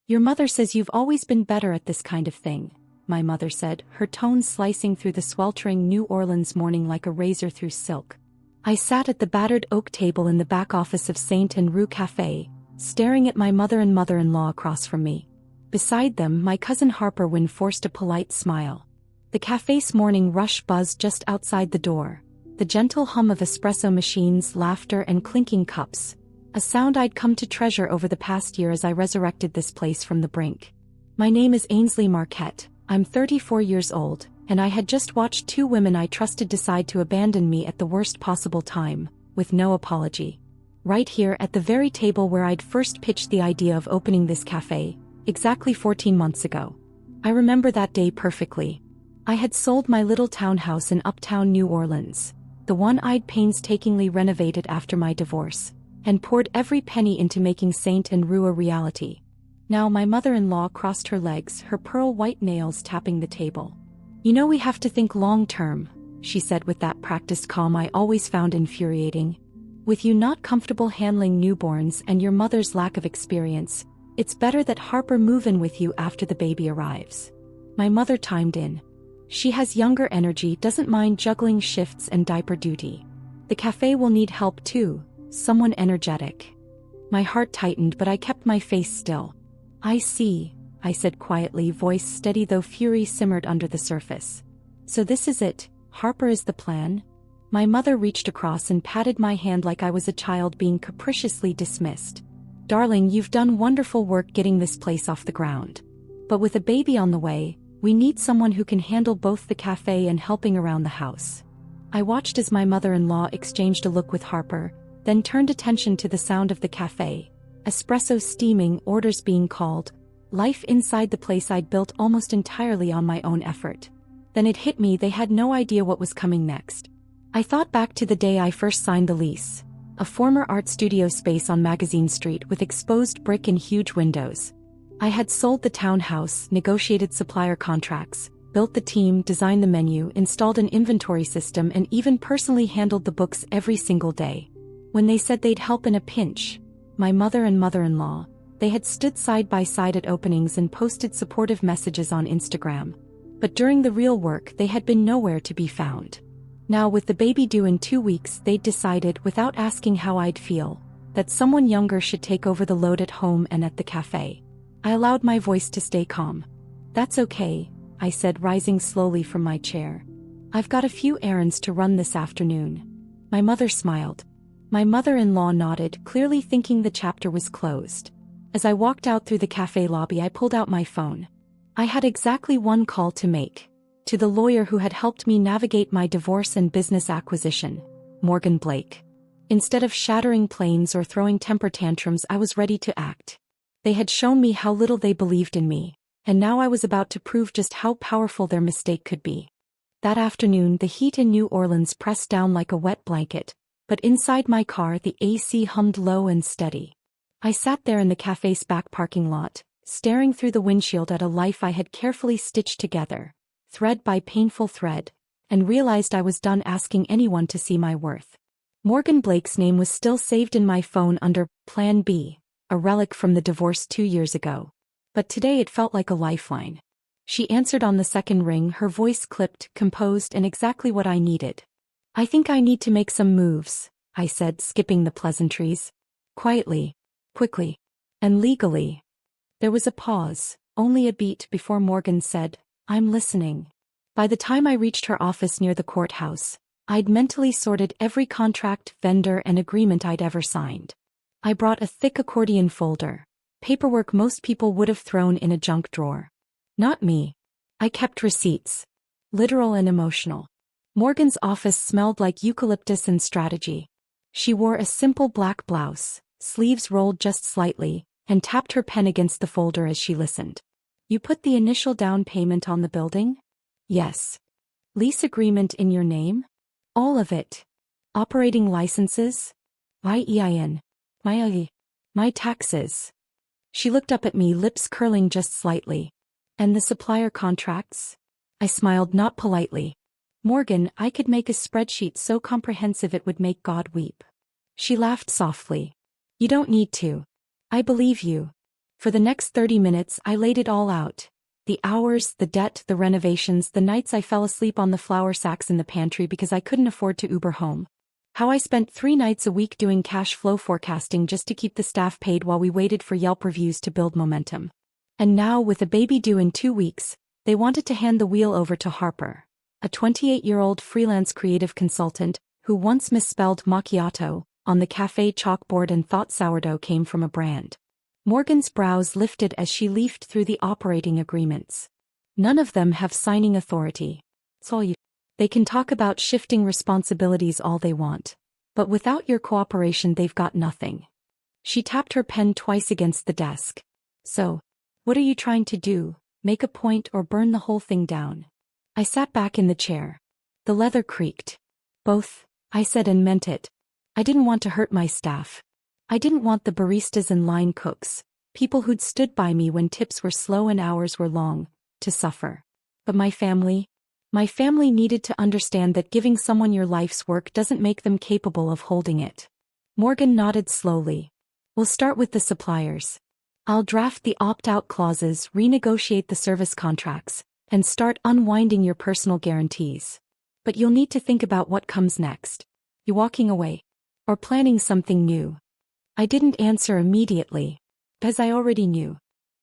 Your mother says you've always been better at this kind of thing, my mother said, her tone slicing through the sweltering New Orleans morning like a razor through silk. I sat at the battered oak table in the back office of Saint and Rue Café, staring at my mother and mother-in-law across from me. Beside them, my cousin Harper forced a polite smile. The cafe's morning rush buzzed just outside the door, the gentle hum of espresso machines, laughter, and clinking cups, a sound I'd come to treasure over the past year as I resurrected this place from the brink. My name is Ainsley Marquette, I'm 34 years old, and I had just watched two women I trusted decide to abandon me at the worst possible time, with no apology. Right here at the very table where I'd first pitched the idea of opening this cafe, exactly 14 months ago. I remember that day perfectly. I had sold my little townhouse in uptown New Orleans, the one I'd painstakingly renovated after my divorce, and poured every penny into making Saint and Rue a reality. Now my mother-in-law crossed her legs, her pearl-white nails tapping the table. You know, we have to think long-term, she said with that practiced calm I always found infuriating. With you not comfortable handling newborns and your mother's lack of experience, it's better that Harper move in with you after the baby arrives. My mother chimed in. She has younger energy, doesn't mind juggling shifts and diaper duty. The cafe will need help too, someone energetic. My heart tightened, but I kept my face still. I see, I said quietly, voice steady though fury simmered under the surface. So this is it, Harper is the plan? My mother reached across and patted my hand like I was a child being capriciously dismissed. Darling, you've done wonderful work getting this place off the ground. But with a baby on the way, we need someone who can handle both the cafe and helping around the house. I watched as my mother-in-law exchanged a look with Harper, then turned attention to the sound of the cafe. Espresso steaming, orders being called, life inside the place I'd built almost entirely on my own effort. Then it hit me, they had no idea what was coming next. I thought back to the day I first signed the lease, a former art studio space on Magazine Street with exposed brick and huge windows. I had sold the townhouse, negotiated supplier contracts, built the team, designed the menu, installed an inventory system, and even personally handled the books every single day. When they said they'd help in a pinch, my mother and mother-in-law, they had stood side by side at openings and posted supportive messages on Instagram. But during the real work, they had been nowhere to be found. Now, with the baby due in 2 weeks, they'd decided, without asking how I'd feel, that someone younger should take over the load at home and at the cafe. I allowed my voice to stay calm. That's okay, I said, rising slowly from my chair. I've got a few errands to run this afternoon. My mother smiled. My mother-in-law nodded, clearly thinking the chapter was closed. As I walked out through the cafe lobby, I pulled out my phone. I had exactly one call to make. To the lawyer who had helped me navigate my divorce and business acquisition, Morgan Blake. Instead of shattering planes or throwing temper tantrums, I was ready to act. They had shown me how little they believed in me, and now I was about to prove just how powerful their mistake could be. That afternoon, the heat in New Orleans pressed down like a wet blanket, but inside my car the AC hummed low and steady. I sat there in the cafe's back parking lot, staring through the windshield at a life I had carefully stitched together, thread by painful thread, and realized I was done asking anyone to see my worth. Morgan Blake's name was still saved in my phone under Plan B, a relic from the divorce 2 years ago. But today it felt like a lifeline. She answered on the second ring, her voice clipped, composed, and exactly what I needed. I think I need to make some moves, I said, skipping the pleasantries. Quietly, quickly, and legally. There was a pause, only a beat, before Morgan said, I'm listening. By the time I reached her office near the courthouse, I'd mentally sorted every contract, vendor, and agreement I'd ever signed. I brought a thick accordion folder, paperwork most people would have thrown in a junk drawer. Not me. I kept receipts. Literal and emotional. Morgan's office smelled like eucalyptus and strategy. She wore a simple black blouse, sleeves rolled just slightly, and tapped her pen against the folder as she listened. You put the initial down payment on the building? Yes. Lease agreement in your name? All of it. Operating licenses? EIN. My taxes. She looked up at me, lips curling just slightly. And the supplier contracts? I smiled, not politely. Morgan, I could make a spreadsheet so comprehensive it would make God weep. She laughed softly. You don't need to. I believe you. For the next 30 minutes I laid it all out. The hours, the debt, the renovations, the nights I fell asleep on the flour sacks in the pantry because I couldn't afford to Uber home. How I spent 3 nights a week doing cash flow forecasting just to keep the staff paid while we waited for Yelp reviews to build momentum. And now, with a baby due in 2 weeks, they wanted to hand the wheel over to Harper, a 28-year-old freelance creative consultant who once misspelled macchiato on the Café chalkboard and thought sourdough came from a brand. Morgan's brows lifted as she leafed through the operating agreements. None of them have signing authority. They can talk about shifting responsibilities all they want, but without your cooperation they've got nothing. She tapped her pen twice against the desk. So, what are you trying to do, make a point or burn the whole thing down? I sat back in the chair. The leather creaked. Both, I said and meant it. I didn't want to hurt my staff. I didn't want the baristas and line cooks, people who'd stood by me when tips were slow and hours were long, to suffer. But my family needed to understand that giving someone your life's work doesn't make them capable of holding it. Morgan nodded slowly. We'll start with the suppliers. I'll draft the opt-out clauses, renegotiate the service contracts, and start unwinding your personal guarantees. But you'll need to think about what comes next. You walking away? Or planning something new? I didn't answer immediately, as I already knew.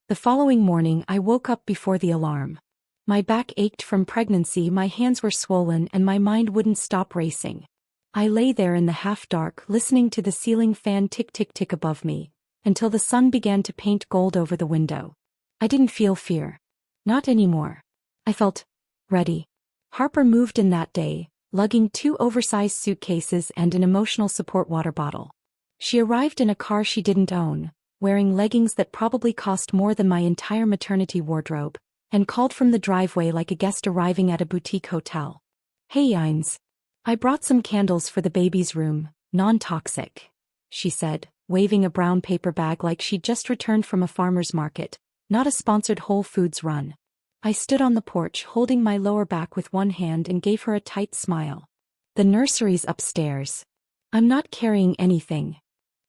The following morning I woke up before the alarm. My back ached from pregnancy, my hands were swollen, and my mind wouldn't stop racing. I lay there in the half-dark, listening to the ceiling fan tick-tick-tick above me, until the sun began to paint gold over the window. I didn't feel fear. Not anymore. I felt ready. Harper moved in that day, lugging 2 oversized suitcases and an emotional support water bottle. She arrived in a car she didn't own, wearing leggings that probably cost more than my entire maternity wardrobe, and called from the driveway like a guest arriving at a boutique hotel. Hey Yines. I brought some candles for the baby's room, non-toxic, she said, waving a brown paper bag like she'd just returned from a farmer's market, not a sponsored Whole Foods run. I stood on the porch holding my lower back with one hand and gave her a tight smile. The nursery's upstairs. I'm not carrying anything.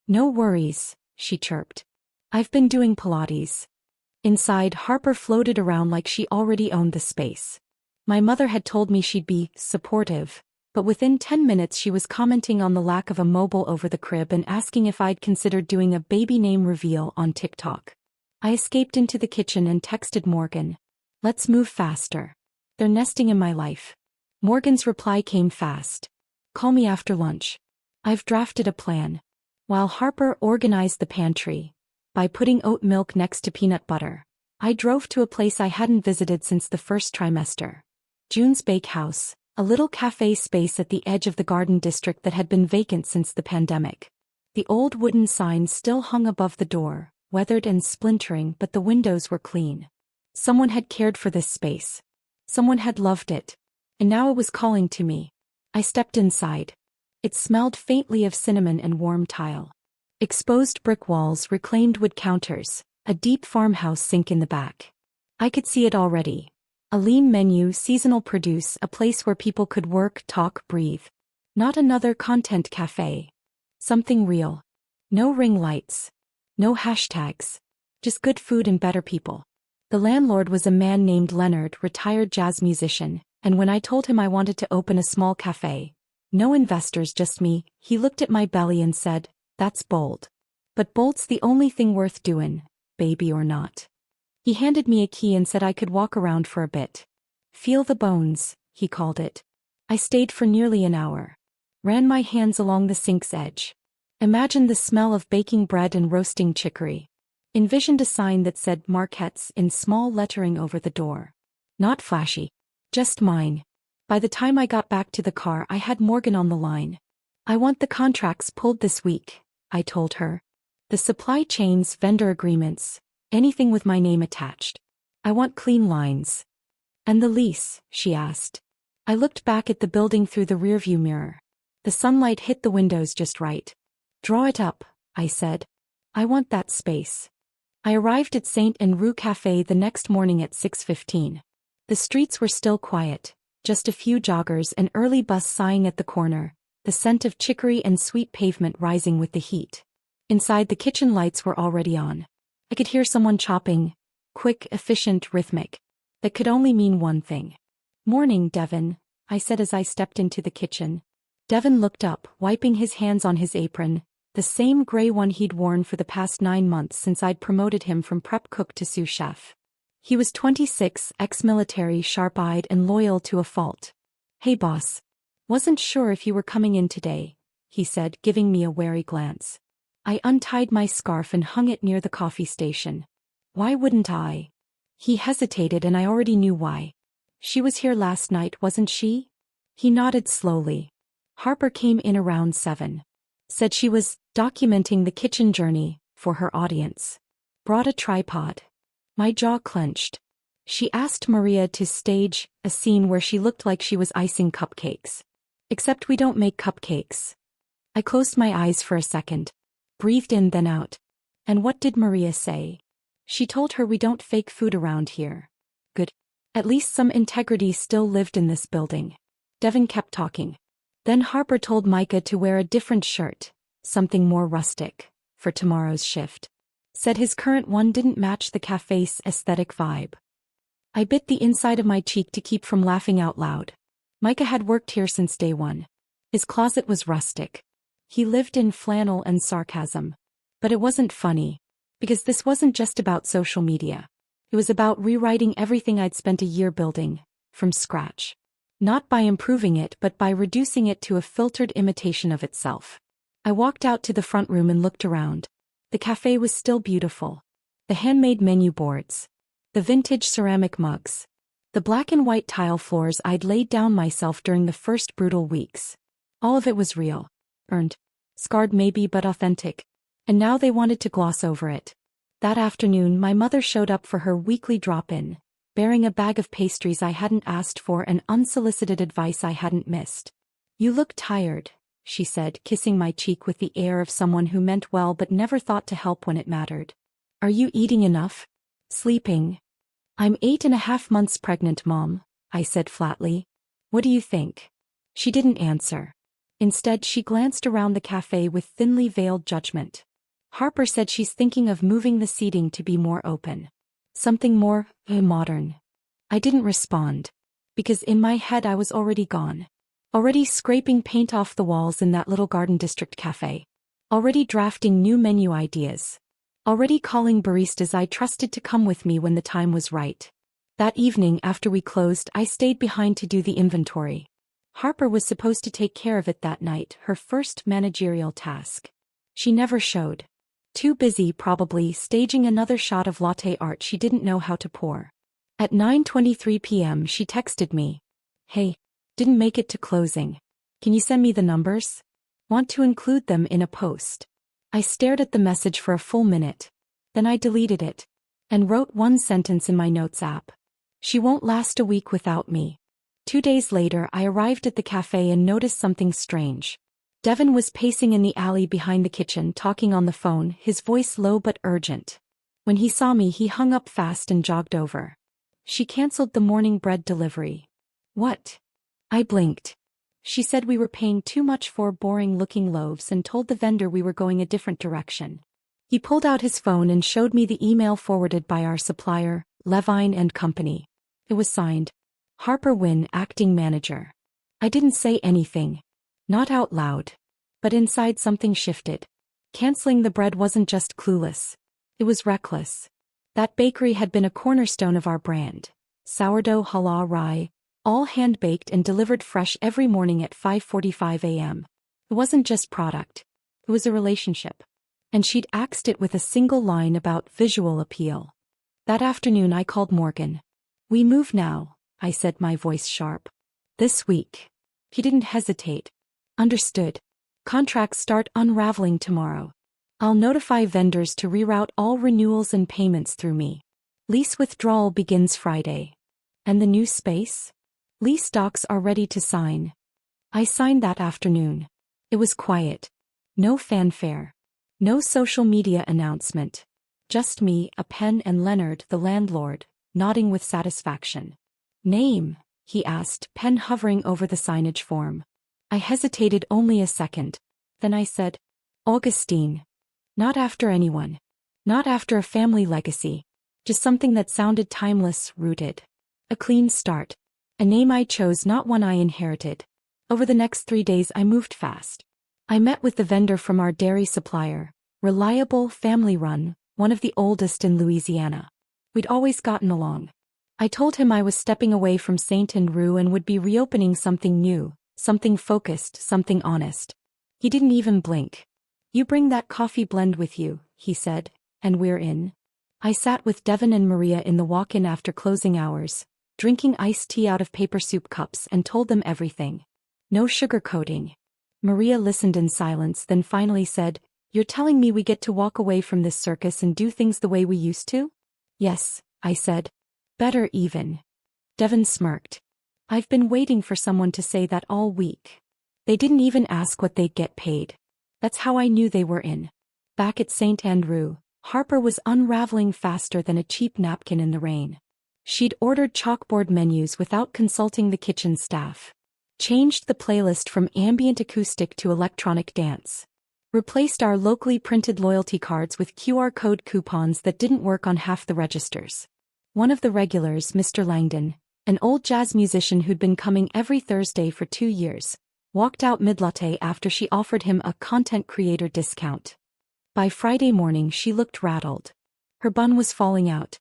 No worries, she chirped. I've been doing Pilates. Inside, Harper floated around like she already owned the space. My mother had told me she'd be supportive, but within 10 minutes she was commenting on the lack of a mobile over the crib and asking if I'd considered doing a baby name reveal on TikTok. I escaped into the kitchen and texted Morgan. Let's move faster. They're nesting in my life. Morgan's reply came fast. Call me after lunch. I've drafted a plan. While Harper organized the pantry, by putting oat milk next to peanut butter, I drove to a place I hadn't visited since the first trimester. June's Bakehouse, a little cafe space at the edge of the garden district that had been vacant since the pandemic. The old wooden sign still hung above the door, weathered and splintering, but the windows were clean. Someone had cared for this space. Someone had loved it. And now it was calling to me. I stepped inside. It smelled faintly of cinnamon and warm tile. Exposed brick walls, reclaimed wood counters, a deep farmhouse sink in the back. I could see it already. A lean menu, seasonal produce, a place where people could work, talk, breathe. Not another content cafe. Something real. No ring lights. No hashtags. Just good food and better people. The landlord was a man named Leonard, retired jazz musician, and when I told him I wanted to open a small cafe, no investors, just me, he looked at my belly and said, that's bold. But bold's the only thing worth doin', baby or not. He handed me a key and said I could walk around for a bit. Feel the bones, he called it. I stayed for nearly an hour. Ran my hands along the sink's edge. Imagined the smell of baking bread and roasting chicory. Envisioned a sign that said Marquette's in small lettering over the door. Not flashy. Just mine. By the time I got back to the car I had Morgan on the line. I want the contracts pulled this week, I told her. The supply chains, vendor agreements, anything with my name attached. I want clean lines. And the lease, she asked. I looked back at the building through the rearview mirror. The sunlight hit the windows just right. Draw it up, I said. I want that space. I arrived at St. and Rue Café the next morning at 6:15. The streets were still quiet. Just a few joggers, an early bus sighing at the corner, the scent of chicory and sweet pavement rising with the heat. Inside, the kitchen lights were already on. I could hear someone chopping, quick, efficient, rhythmic. That could only mean one thing. "Morning, Devin," I said as I stepped into the kitchen. Devin looked up, wiping his hands on his apron, the same gray one he'd worn for the past 9 months since I'd promoted him from prep cook to sous chef. He was 26, ex-military, sharp-eyed and loyal to a fault. "Hey boss. Wasn't sure if you were coming in today," he said, giving me a wary glance. I untied my scarf and hung it near the coffee station. "Why wouldn't I?" He hesitated and I already knew why. "She was here last night, wasn't she?" He nodded slowly. "Harper came in around 7. Said she was documenting the kitchen journey for her audience. Brought a tripod." My jaw clenched. "She asked Maria to stage a scene where she looked like she was icing cupcakes. Except we don't make cupcakes." I closed my eyes for a second. Breathed in then out. "And what did Maria say?" "She told her we don't fake food around here." "Good. At least some integrity still lived in this building." Devin kept talking. "Then Harper told Micah to wear a different shirt, something more rustic, for tomorrow's shift. Said his current one didn't match the cafe's aesthetic vibe." I bit the inside of my cheek to keep from laughing out loud. Micah had worked here since day one. His closet was rustic. He lived in flannel and sarcasm. But it wasn't funny. Because this wasn't just about social media. It was about rewriting everything I'd spent a year building, from scratch. Not by improving it but by reducing it to a filtered imitation of itself. I walked out to the front room and looked around. The cafe was still beautiful. The handmade menu boards. The vintage ceramic mugs. The black and white tile floors I'd laid down myself during the first brutal weeks. All of it was real. Earned. Scarred maybe but authentic. And now they wanted to gloss over it. That afternoon my mother showed up for her weekly drop-in, bearing a bag of pastries I hadn't asked for and unsolicited advice I hadn't missed. "You look tired," she said, kissing my cheek with the air of someone who meant well but never thought to help when it mattered. "Are you eating enough?" "Sleeping." "I'm 8.5 months pregnant, Mom," I said flatly. "What do you think?" She didn't answer. Instead, she glanced around the cafe with thinly veiled judgment. "Harper said she's thinking of moving the seating to be more open. Something more modern." I didn't respond. Because in my head I was already gone. Already scraping paint off the walls in that little Garden District cafe. Already drafting new menu ideas. Already calling baristas I trusted to come with me when the time was right. That evening after we closed, I stayed behind to do the inventory. Harper was supposed to take care of it that night, her first managerial task. She never showed. Too busy, probably, staging another shot of latte art she didn't know how to pour. At 9:23 p.m. she texted me. "Hey, didn't make it to closing. Can you send me the numbers? Want to include them in a post." I stared at the message for a full minute. Then I deleted it. And wrote one sentence in my notes app. "She won't last a week without me." 2 days later I arrived at the cafe and noticed something strange. Devin was pacing in the alley behind the kitchen, talking on the phone, his voice low but urgent. When he saw me he hung up fast and jogged over. "She canceled the morning bread delivery." "What?" I blinked. "She said we were paying too much for boring-looking loaves and told the vendor we were going a different direction." He pulled out his phone and showed me the email forwarded by our supplier, Levine and Company. It was signed, "Harper Wynn, Acting Manager." I didn't say anything. Not out loud. But inside something shifted. Canceling the bread wasn't just clueless. It was reckless. That bakery had been a cornerstone of our brand. Sourdough, challah, rye, all hand-baked and delivered fresh every morning at 5:45 a.m. It wasn't just product. It was a relationship. And she'd axed it with a single line about visual appeal. That afternoon I called Morgan. "We move now," I said, my voice sharp. "This week." He didn't hesitate. "Understood. Contracts start unraveling tomorrow. I'll notify vendors to reroute all renewals and payments through me. Lease withdrawal begins Friday." "And the new space?" "Lease docs are ready to sign." I signed that afternoon. It was quiet. No fanfare. No social media announcement. Just me, a pen, and Leonard, the landlord, nodding with satisfaction. "Name?" he asked, pen hovering over the signage form. I hesitated only a second. Then I said, "Augustine." "Not after anyone." Not after a family legacy. Just something that sounded timeless, rooted. A clean start. A name I chose, not one I inherited. Over the next 3 days I moved fast. I met with the vendor from our dairy supplier. Reliable, family-run, one of the oldest in Louisiana. We'd always gotten along. I told him I was stepping away from Saint Andrew and would be reopening something new, something focused, something honest. He didn't even blink. "You bring that coffee blend with you," he said, "and we're in." I sat with Devin and Maria in the walk-in after closing hours, drinking iced tea out of paper soup cups, and told them everything. No sugarcoating. Maria listened in silence, then finally said, "You're telling me we get to walk away from this circus and do things the way we used to?" "Yes," I said. "Better even." Devin smirked. "I've been waiting for someone to say that all week." They didn't even ask what they'd get paid. That's how I knew they were in. Back at St. Andrew, Harper was unraveling faster than a cheap napkin in the rain. She'd ordered chalkboard menus without consulting the kitchen staff. Changed the playlist from ambient acoustic to electronic dance. Replaced our locally printed loyalty cards with QR code coupons that didn't work on half the registers. One of the regulars, Mr. Langdon, an old jazz musician who'd been coming every Thursday for 2 years, walked out mid-latte after she offered him a content creator discount. By Friday morning she looked rattled. Her bun was falling out.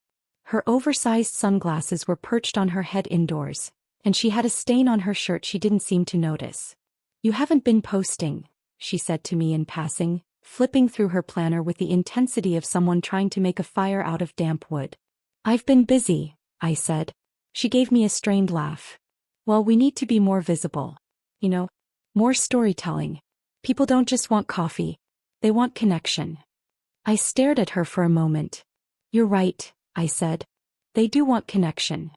Her oversized sunglasses were perched on her head indoors, and she had a stain on her shirt she didn't seem to notice. "You haven't been posting," she said to me in passing, flipping through her planner with the intensity of someone trying to make a fire out of damp wood. "I've been busy," I said. She gave me a strained laugh. "Well, we need to be more visible. You know, more storytelling. People don't just want coffee. They want connection." I stared at her for a moment. "You're right," I said. "They do want connection.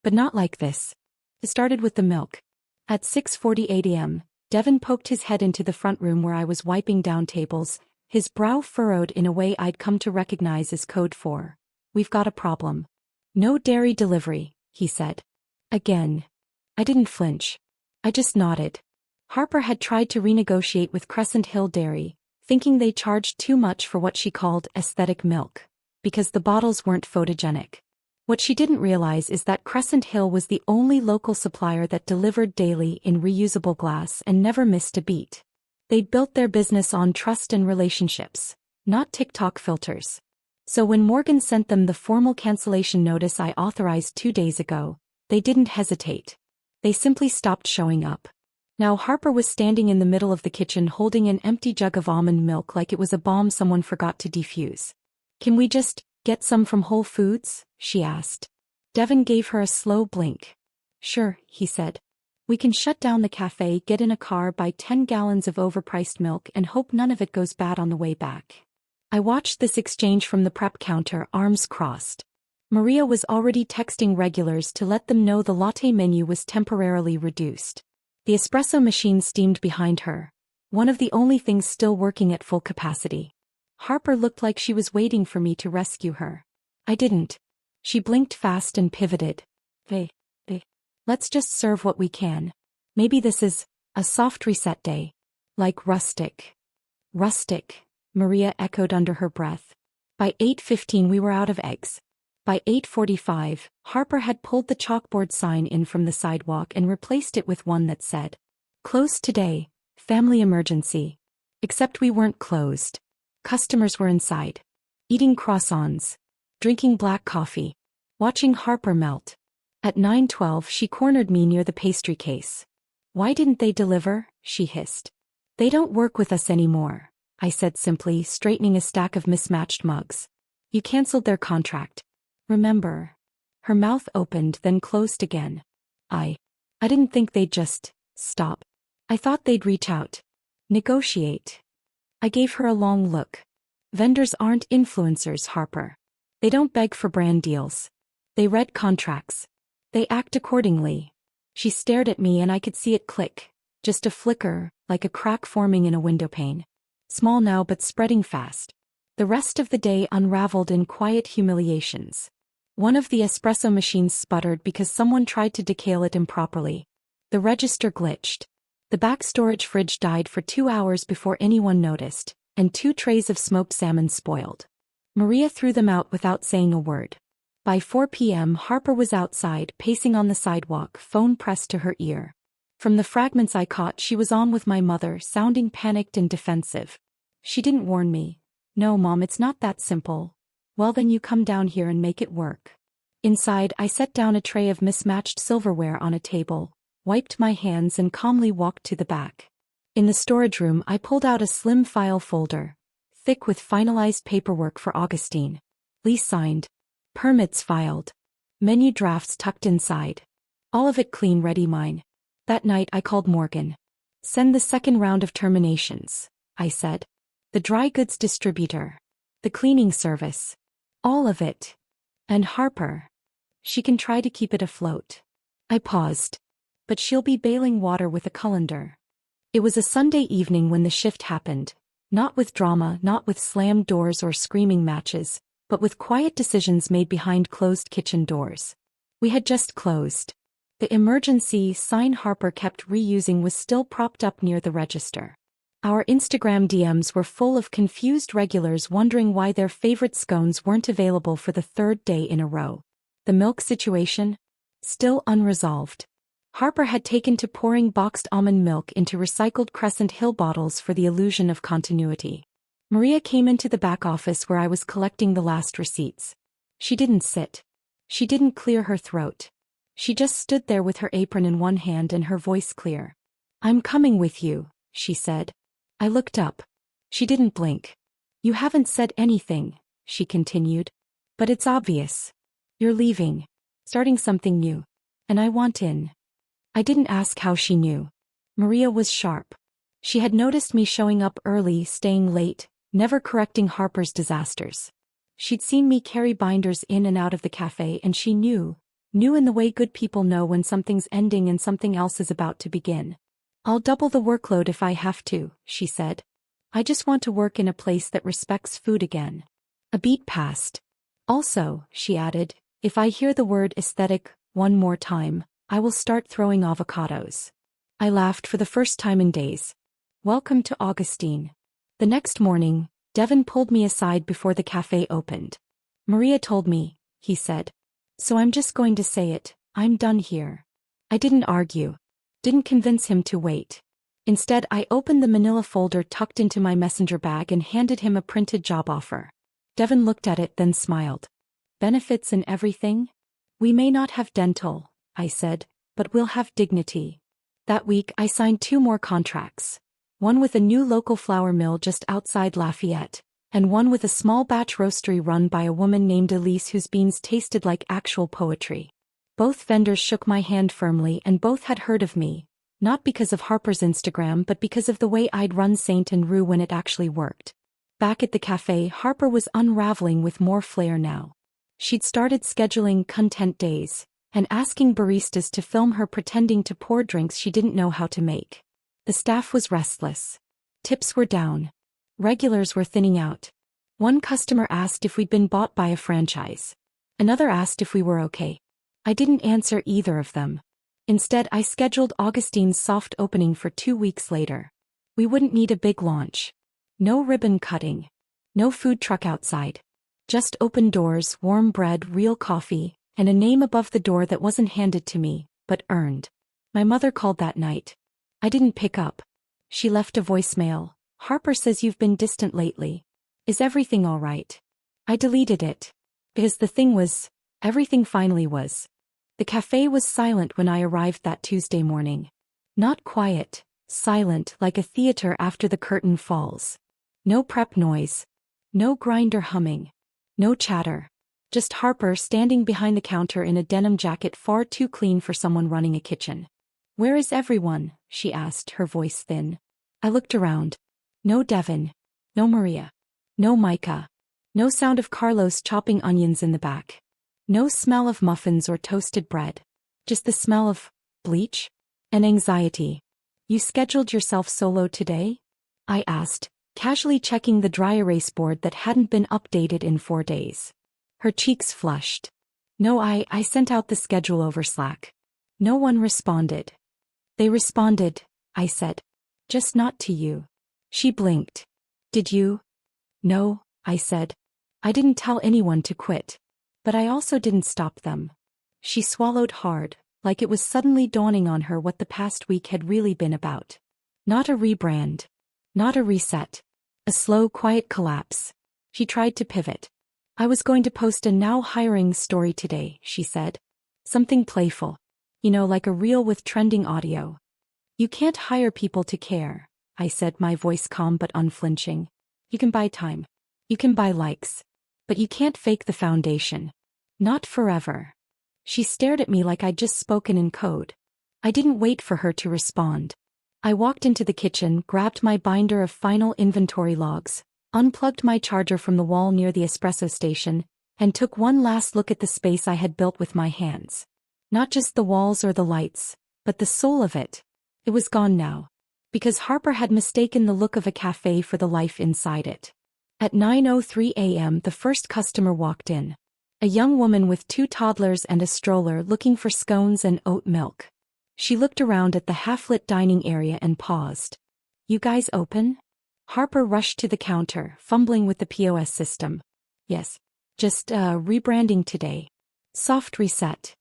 But not like this." It started with the milk. At 6:48 a.m., Devin poked his head into the front room where I was wiping down tables, his brow furrowed in a way I'd come to recognize as code for, "We've got a problem." "No dairy delivery," he said. Again. I didn't flinch. I just nodded. Harper had tried to renegotiate with Crescent Hill Dairy, thinking they charged too much for what she called aesthetic milk, because the bottles weren't photogenic. What she didn't realize is that Crescent Hill was the only local supplier that delivered daily in reusable glass and never missed a beat. They'd built their business on trust and relationships, not TikTok filters. So when Morgan sent them the formal cancellation notice I authorized 2 days ago, they didn't hesitate. They simply stopped showing up. Now Harper was standing in the middle of the kitchen holding an empty jug of almond milk like it was a bomb someone forgot to defuse. "Can we just get some from Whole Foods?" she asked. Devin gave her a slow blink. "Sure," he said. "We can shut down the cafe, get in a car, buy 10 gallons of overpriced milk, and hope none of it goes bad on the way back." I watched this exchange from the prep counter, arms crossed. Maria was already texting regulars to let them know the latte menu was temporarily reduced. The espresso machine steamed behind her, one of the only things still working at full capacity. Harper looked like she was waiting for me to rescue her. I didn't. She blinked fast and pivoted. Hey, let's just serve what we can. Maybe this is a soft reset day. Like rustic. Rustic, Maria echoed under her breath. By 8:15 we were out of eggs. By 8:45, Harper had pulled the chalkboard sign in from the sidewalk and replaced it with one that said, "Closed today, family emergency." Except we weren't closed. Customers were inside. Eating croissants. Drinking black coffee. Watching Harper melt. At 9:12 she cornered me near the pastry case. "Why didn't they deliver?" she hissed. "They don't work with us anymore," I said simply, straightening a stack of mismatched mugs. "You canceled their contract. Remember?" Her mouth opened then closed again. I didn't think they'd just stop. I thought they'd reach out. Negotiate. I gave her a long look. "Vendors aren't influencers, Harper. They don't beg for brand deals. They read contracts. They act accordingly." She stared at me and I could see it click. Just a flicker, like a crack forming in a window pane. Small now but spreading fast. The rest of the day unraveled in quiet humiliations. One of the espresso machines sputtered because someone tried to decal it improperly. The register glitched. The back storage fridge died for 2 hours before anyone noticed, and 2 trays of smoked salmon spoiled. Maria threw them out without saying a word. By 4 p.m. Harper was outside, pacing on the sidewalk, phone pressed to her ear. From the fragments I caught, she was on with my mother, sounding panicked and defensive. She didn't warn me. No, Mom, it's not that simple. Well, then you come down here and make it work. Inside, I set down a tray of mismatched silverware on a table, wiped my hands and calmly walked to the back. In the storage room, I pulled out a slim file folder, thick with finalized paperwork for Augustine. Lease signed. Permits filed. Menu drafts tucked inside. All of it clean, ready, mine. That night I called Morgan. Send the second round of terminations, I said. The dry goods distributor. The cleaning service. All of it. And Harper. She can try to keep it afloat. I paused. But she'll be bailing water with a colander. It was a Sunday evening when the shift happened. Not with drama, not with slammed doors or screaming matches, but with quiet decisions made behind closed kitchen doors. We had just closed. The emergency sign Harper kept reusing was still propped up near the register. Our Instagram DMs were full of confused regulars wondering why their favorite scones weren't available for the third day in a row. The milk situation? Still unresolved. Harper had taken to pouring boxed almond milk into recycled Crescent Hill bottles for the illusion of continuity. Maria came into the back office where I was collecting the last receipts. She didn't sit. She didn't clear her throat. She just stood there with her apron in one hand and her voice clear. I'm coming with you, she said. I looked up. She didn't blink. You haven't said anything, she continued. But it's obvious. You're leaving. Starting something new. And I want in. I didn't ask how she knew. Maria was sharp. She had noticed me showing up early, staying late, never correcting Harper's disasters. She'd seen me carry binders in and out of the cafe and she knew in the way good people know when something's ending and something else is about to begin. I'll double the workload if I have to, she said. I just want to work in a place that respects food again. A beat passed. Also, she added, if I hear the word aesthetic one more time, I will start throwing avocados. I laughed for the first time in days. Welcome to Augustine. The next morning, Devin pulled me aside before the cafe opened. Maria told me, he said. So I'm just going to say it, I'm done here. I didn't argue. Didn't convince him to wait. Instead, I opened the manila folder tucked into my messenger bag and handed him a printed job offer. Devin looked at it, then smiled. Benefits and everything? We may not have dental, I said, but we'll have dignity. That week, I signed 2 more contracts. One with a new local flour mill just outside Lafayette, and one with a small batch roastery run by a woman named Elise whose beans tasted like actual poetry. Both vendors shook my hand firmly and both had heard of me, not because of Harper's Instagram but because of the way I'd run Saint and Rue when it actually worked. Back at the cafe, Harper was unraveling with more flair now. She'd started scheduling content days, and asking baristas to film her pretending to pour drinks she didn't know how to make. The staff was restless. Tips were down. Regulars were thinning out. One customer asked if we'd been bought by a franchise. Another asked if we were okay. I didn't answer either of them. Instead, I scheduled Augustine's soft opening for 2 weeks later. We wouldn't need a big launch. No ribbon cutting. No food truck outside. Just open doors, warm bread, real coffee, and a name above the door that wasn't handed to me, but earned. My mother called that night. I didn't pick up. She left a voicemail. Harper says you've been distant lately. Is everything all right? I deleted it. Because the thing was, everything finally was. The cafe was silent when I arrived that Tuesday morning. Not quiet, silent like a theater after the curtain falls. No prep noise. No grinder humming. No chatter. Just Harper standing behind the counter in a denim jacket far too clean for someone running a kitchen. Where is everyone? She asked, her voice thin. I looked around. No Devin. No Maria. No Micah. No sound of Carlos chopping onions in the back. No smell of muffins or toasted bread. Just the smell of bleach and anxiety. You scheduled yourself solo today? I asked, casually checking the dry erase board that hadn't been updated in 4 days. Her cheeks flushed. No, I sent out the schedule over Slack. No one responded. They responded, I said. Just not to you. She blinked. Did you? No, I said. I didn't tell anyone to quit. But I also didn't stop them. She swallowed hard, like it was suddenly dawning on her what the past week had really been about. Not a rebrand. Not a reset. A slow, quiet collapse. She tried to pivot. I was going to post a now hiring story today, she said. Something playful. You know, like a reel with trending audio. You can't hire people to care, I said, my voice calm but unflinching. You can buy time. You can buy likes. But you can't fake the foundation. Not forever. She stared at me like I'd just spoken in code. I didn't wait for her to respond. I walked into the kitchen, grabbed my binder of final inventory logs, unplugged my charger from the wall near the espresso station, and took one last look at the space I had built with my hands. Not just the walls or the lights, but the soul of it. It was gone now. Because Harper had mistaken the look of a cafe for the life inside it. At 9:03 a.m. the first customer walked in. A young woman with 2 toddlers and a stroller looking for scones and oat milk. She looked around at the half-lit dining area and paused. You guys open? Harper rushed to the counter, fumbling with the POS system. Yes. Just, rebranding today. Soft reset.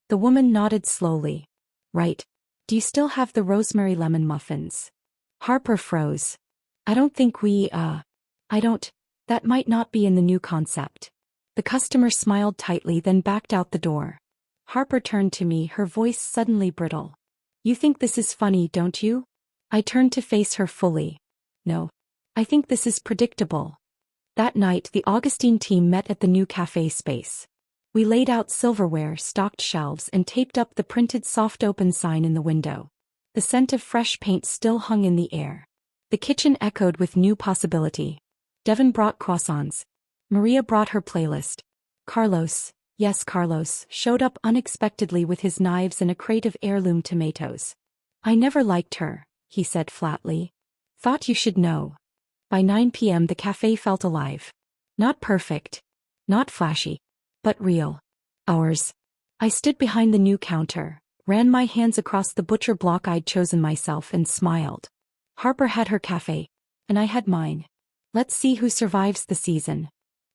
The woman nodded slowly. Right. Do you still have the rosemary lemon muffins? Harper froze. I don't think that might not be in the new concept. The customer smiled tightly, then backed out the door. Harper turned to me, her voice suddenly brittle. You think this is funny, don't you? I turned to face her fully. No. I think this is predictable. That night, the Augustine team met at the new cafe space. We laid out silverware, stocked shelves, and taped up the printed soft open sign in the window. The scent of fresh paint still hung in the air. The kitchen echoed with new possibility. Devin brought croissants. Maria brought her playlist. Carlos, yes Carlos, showed up unexpectedly with his knives and a crate of heirloom tomatoes. I never liked her, he said flatly. Thought you should know. By 9 p.m. the cafe felt alive. Not perfect. Not flashy. But real. Ours. I stood behind the new counter, ran my hands across the butcher block I'd chosen myself and smiled. Harper had her cafe. And I had mine. Let's see who survives the season.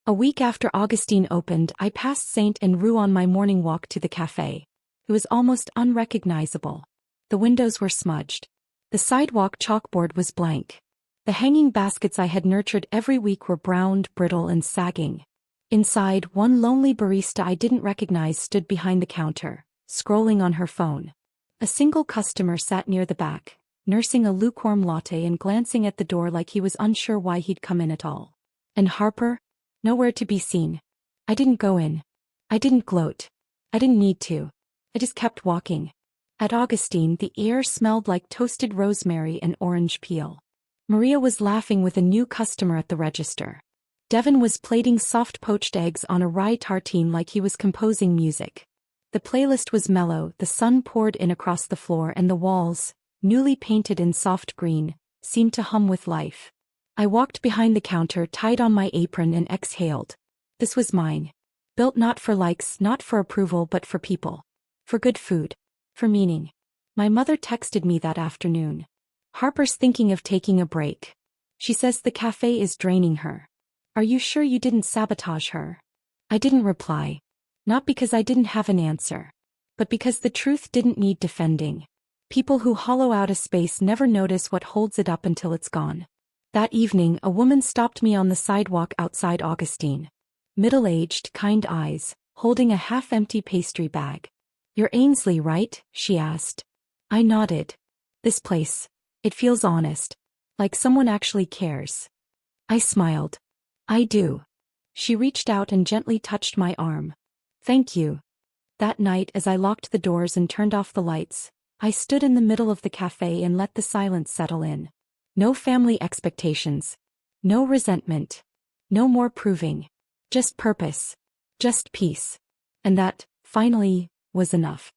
A week after Augustine opened, I passed Saint and Rue on my morning walk to the cafe. It was almost unrecognizable. The windows were smudged. The sidewalk chalkboard was blank. The hanging baskets I had nurtured every week were browned, brittle, and sagging. Inside, one lonely barista I didn't recognize stood behind the counter, scrolling on her phone. A single customer sat near the back, nursing a lukewarm latte and glancing at the door like he was unsure why he'd come in at all. And Harper? Nowhere to be seen. I didn't go in. I didn't gloat. I didn't need to. I just kept walking. At Augustine, the air smelled like toasted rosemary and orange peel. Maria was laughing with a new customer at the register. Devin was plating soft poached eggs on a rye tartine like he was composing music. The playlist was mellow, the sun poured in across the floor, and the walls, newly painted in soft green, seemed to hum with life. I walked behind the counter, tied on my apron, and exhaled. This was mine. Built not for likes, not for approval, but for people. For good food. For meaning. My mother texted me that afternoon. Harper's thinking of taking a break. She says the cafe is draining her. Are you sure you didn't sabotage her? I didn't reply. Not because I didn't have an answer. But because the truth didn't need defending. People who hollow out a space never notice what holds it up until it's gone. That evening, a woman stopped me on the sidewalk outside Augustine. Middle-aged, kind eyes, holding a half-empty pastry bag. You're Ainsley, right? She asked. I nodded. This place. It feels honest. Like someone actually cares. I smiled. I do. She reached out and gently touched my arm. Thank you. That night, as I locked the doors and turned off the lights, I stood in the middle of the cafe and let the silence settle in. No family expectations. No resentment. No more proving. Just purpose. Just peace. And that, finally, was enough.